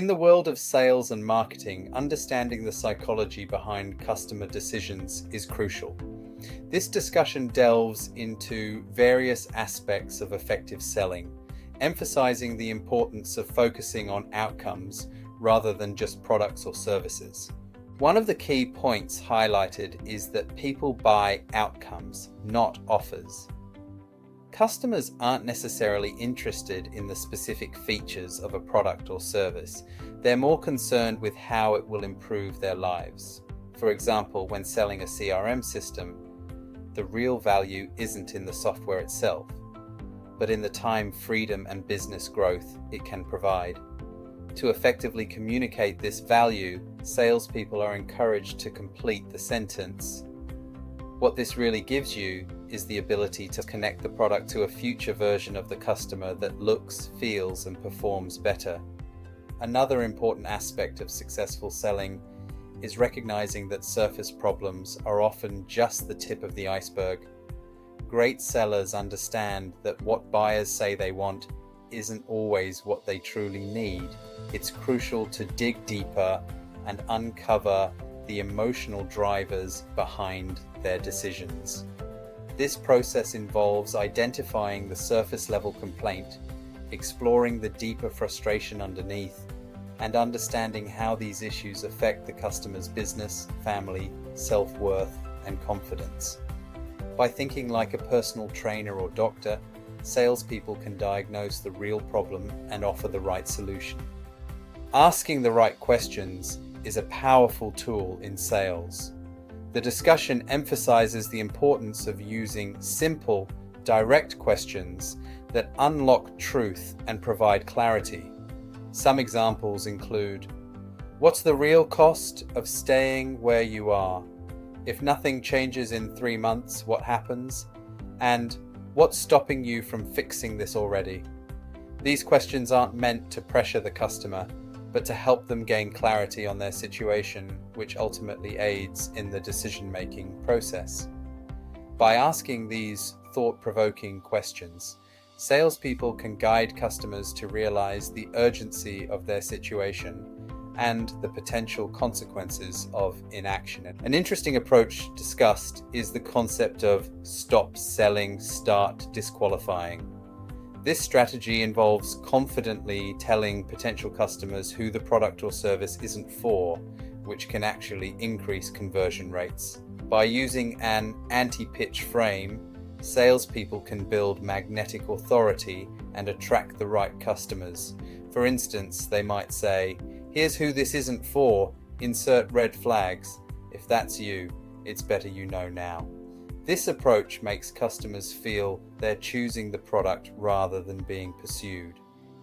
In the world of sales and marketing, understanding the psychology behind customer decisions is crucial. This discussion delves into various aspects of effective selling, emphasizing the importance of focusing on outcomes rather than just products or services. One of the key points highlighted is that people buy outcomes, not offers. Customers aren't necessarily interested in the specific features of a product or service. They're more concerned with how it will improve their lives. For example, when selling a CRM system, the real value isn't in the software itself, but in the time, freedom, and business growth it can provide. To effectively communicate this value, salespeople are encouraged to complete the sentence. What this really gives you is the ability to connect the product to a future version of the customer that looks, feels, and performs better. Another important aspect of successful selling is recognizing that surface problems are often just the tip of the iceberg. Great sellers understand that what buyers say they want isn't always what they truly need. It's crucial to dig deeper and uncover the emotional drivers behind their decisions. This process involves identifying the surface level complaint, exploring the deeper frustration underneath, and understanding how these issues affect the customer's business, family, self-worth, and confidence. By thinking like a personal trainer or doctor, salespeople can diagnose the real problem and offer the right solution. Asking the right questions is a powerful tool in sales. The discussion emphasizes the importance of using simple, direct questions that unlock truth and provide clarity. Some examples include, what's the real cost of staying where you are? If nothing changes in 3 months, what happens? And what's stopping you from fixing this already? These questions aren't meant to pressure the customer, but to help them gain clarity on their situation, which ultimately aids in the decision-making process. By asking these thought-provoking questions, salespeople can guide customers to realize the urgency of their situation and the potential consequences of inaction. An interesting approach discussed is the concept of stop selling, start disqualifying. This strategy involves confidently telling potential customers who the product or service isn't for, which can actually increase conversion rates. By using an anti-pitch frame, salespeople can build magnetic authority and attract the right customers. For instance, they might say, "Here's who this isn't for, insert red flags. If that's you, it's better you know now." This approach makes customers feel they're choosing the product rather than being pursued.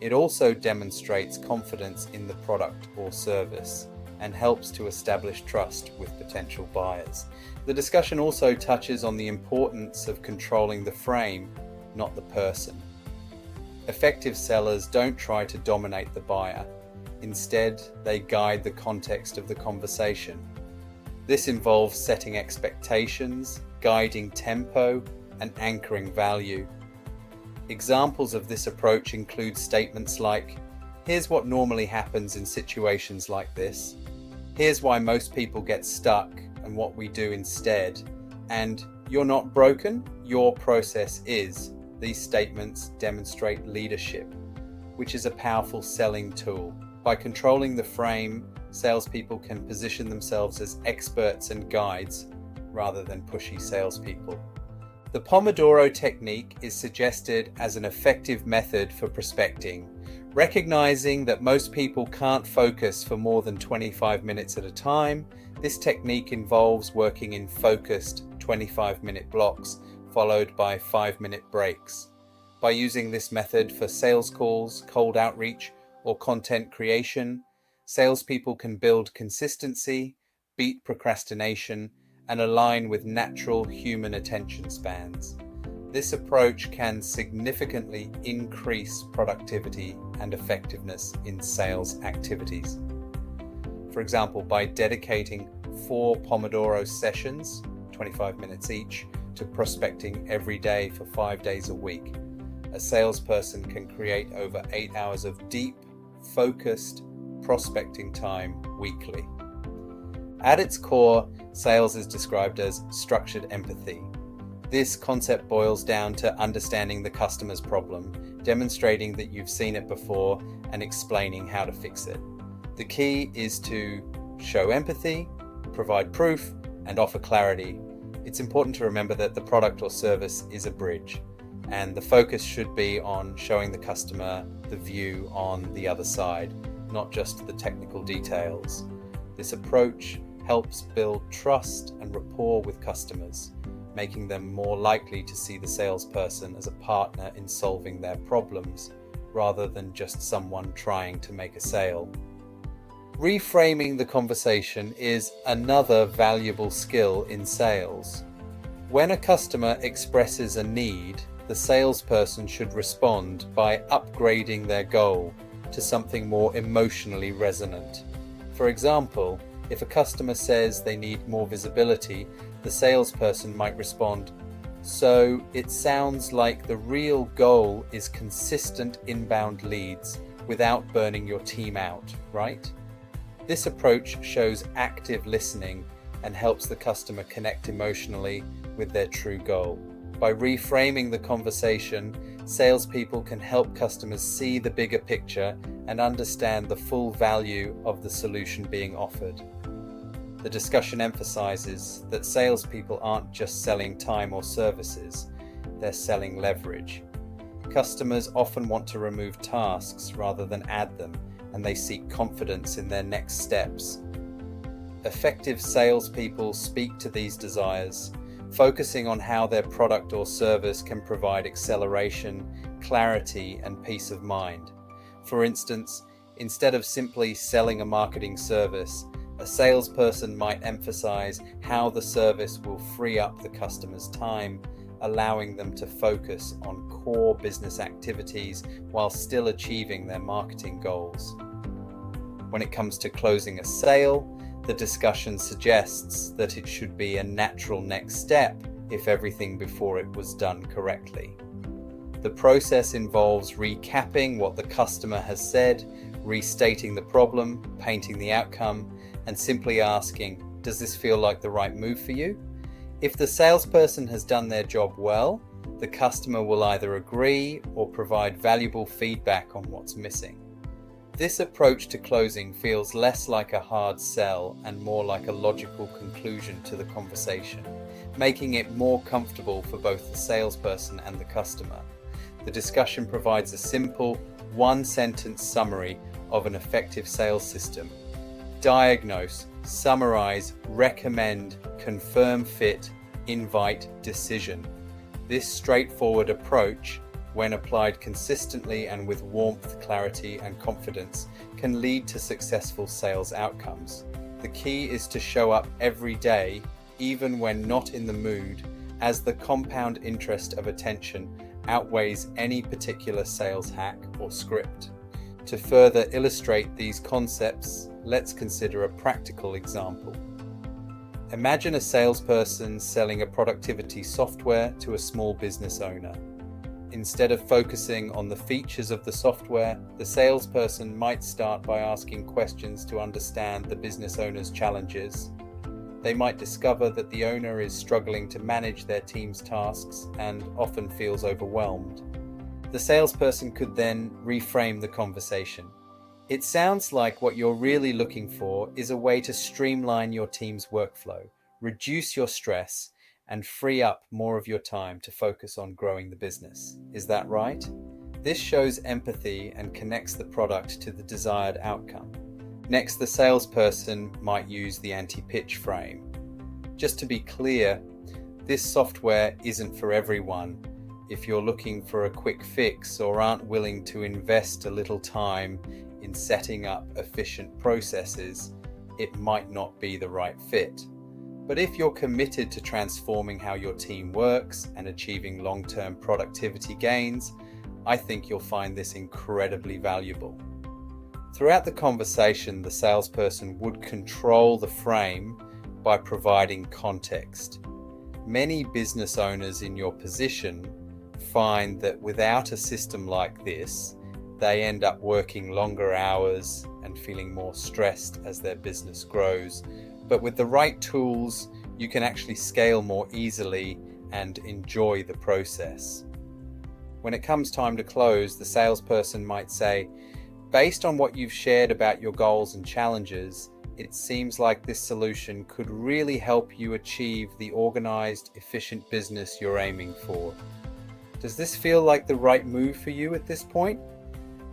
It also demonstrates confidence in the product or service and helps to establish trust with potential buyers. The discussion also touches on the importance of controlling the frame, not the person. Effective sellers don't try to dominate the buyer. Instead, they guide the context of the conversation. This involves setting expectations, guiding tempo, and anchoring value. Examples of this approach include statements like, "Here's what normally happens in situations like this. Here's why most people get stuck and what we do instead. And you're not broken, your process is." These statements demonstrate leadership, which is a powerful selling tool. By controlling the frame, salespeople can position themselves as experts and guides rather than pushy salespeople. The Pomodoro technique is suggested as an effective method for prospecting. Recognizing that most people can't focus for more than 25 minutes at a time, this technique involves working in focused 25-minute blocks followed by 5-minute breaks. By using this method for sales calls, cold outreach, or content creation, salespeople can build consistency, beat procrastination, and align with natural human attention spans. This approach can significantly increase productivity and effectiveness in sales activities. For example, by dedicating 4 Pomodoro sessions, 25 minutes each, to prospecting every day for 5 days a week, a salesperson can create over 8 hours of deep, focused, prospecting time weekly. At its core, sales is described as structured empathy. This concept boils down to understanding the customer's problem, demonstrating that you've seen it before, and explaining how to fix it. The key is to show empathy, provide proof, and offer clarity. It's important to remember that the product or service is a bridge, and the focus should be on showing the customer the view on the other side, not just the technical details. This approach helps build trust and rapport with customers, making them more likely to see the salesperson as a partner in solving their problems, rather than just someone trying to make a sale. Reframing the conversation is another valuable skill in sales. When a customer expresses a need, the salesperson should respond by upgrading their goal to something more emotionally resonant. For example, if a customer says they need more visibility, the salesperson might respond, "So it sounds like the real goal is consistent inbound leads without burning your team out, right?" This approach shows active listening and helps the customer connect emotionally with their true goal. By reframing the conversation, salespeople can help customers see the bigger picture and understand the full value of the solution being offered. The discussion emphasizes that salespeople aren't just selling time or services, they're selling leverage. Customers often want to remove tasks rather than add them, and they seek confidence in their next steps. Effective salespeople speak to these desires, focusing on how their product or service can provide acceleration, clarity, and peace of mind. For instance, instead of simply selling a marketing service, a salesperson might emphasize how the service will free up the customer's time, allowing them to focus on core business activities while still achieving their marketing goals. When it comes to closing a sale, the discussion suggests that it should be a natural next step if everything before it was done correctly. The process involves recapping what the customer has said, restating the problem, painting the outcome, and simply asking, "Does this feel like the right move for you?" If the salesperson has done their job well, the customer will either agree or provide valuable feedback on what's missing. This approach to closing feels less like a hard sell and more like a logical conclusion to the conversation, making it more comfortable for both the salesperson and the customer. The discussion provides a simple, one-sentence summary of an effective sales system. Diagnose, summarize, recommend, confirm fit, invite, decision. This straightforward approach, when applied consistently and with warmth, clarity, and confidence, can lead to successful sales outcomes. The key is to show up every day, even when not in the mood, as the compound interest of attention outweighs any particular sales hack or script. To further illustrate these concepts, let's consider a practical example. Imagine a salesperson selling a productivity software to a small business owner. Instead of focusing on the features of the software, the salesperson might start by asking questions to understand the business owner's challenges. They might discover that the owner is struggling to manage their team's tasks and often feels overwhelmed. The salesperson could then reframe the conversation. "It sounds like what you're really looking for is a way to streamline your team's workflow, reduce your stress, and free up more of your time to focus on growing the business. Is that right?" This shows empathy and connects the product to the desired outcome. Next, the salesperson might use the anti-pitch frame. Just to be clear, this software isn't for everyone. If you're looking for a quick fix or aren't willing to invest a little time in setting up efficient processes, it might not be the right fit. But if you're committed to transforming how your team works and achieving long-term productivity gains, I think you'll find this incredibly valuable. Throughout the conversation, the salesperson would control the frame by providing context. Many business owners in your position find that without a system like this, they end up working longer hours, and feeling more stressed as their business grows. But with the right tools, you can actually scale more easily and enjoy the process. When it comes time to close, the salesperson might say, based on what you've shared about your goals and challenges, it seems like this solution could really help you achieve the organized, efficient business you're aiming for. Does this feel like the right move for you at this point?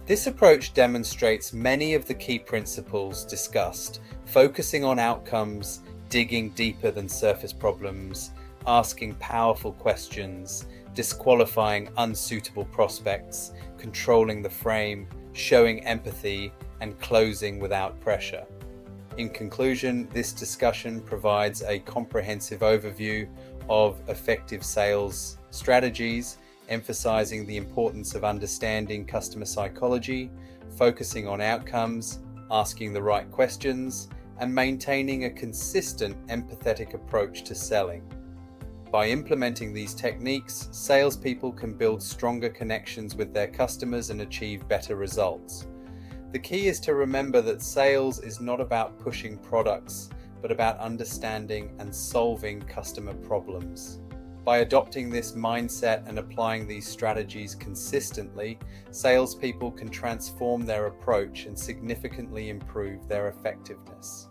This approach demonstrates many of the key principles discussed, focusing on outcomes, digging deeper than surface problems, asking powerful questions, disqualifying unsuitable prospects, controlling the frame, showing empathy, and closing without pressure. In conclusion, this discussion provides a comprehensive overview of effective sales strategies, emphasizing the importance of understanding customer psychology, focusing on outcomes, asking the right questions, and maintaining a consistent, empathetic approach to selling. By implementing these techniques, salespeople can build stronger connections with their customers and achieve better results. The key is to remember that sales is not about pushing products, but about understanding and solving customer problems. By adopting this mindset and applying these strategies consistently, salespeople can transform their approach and significantly improve their effectiveness.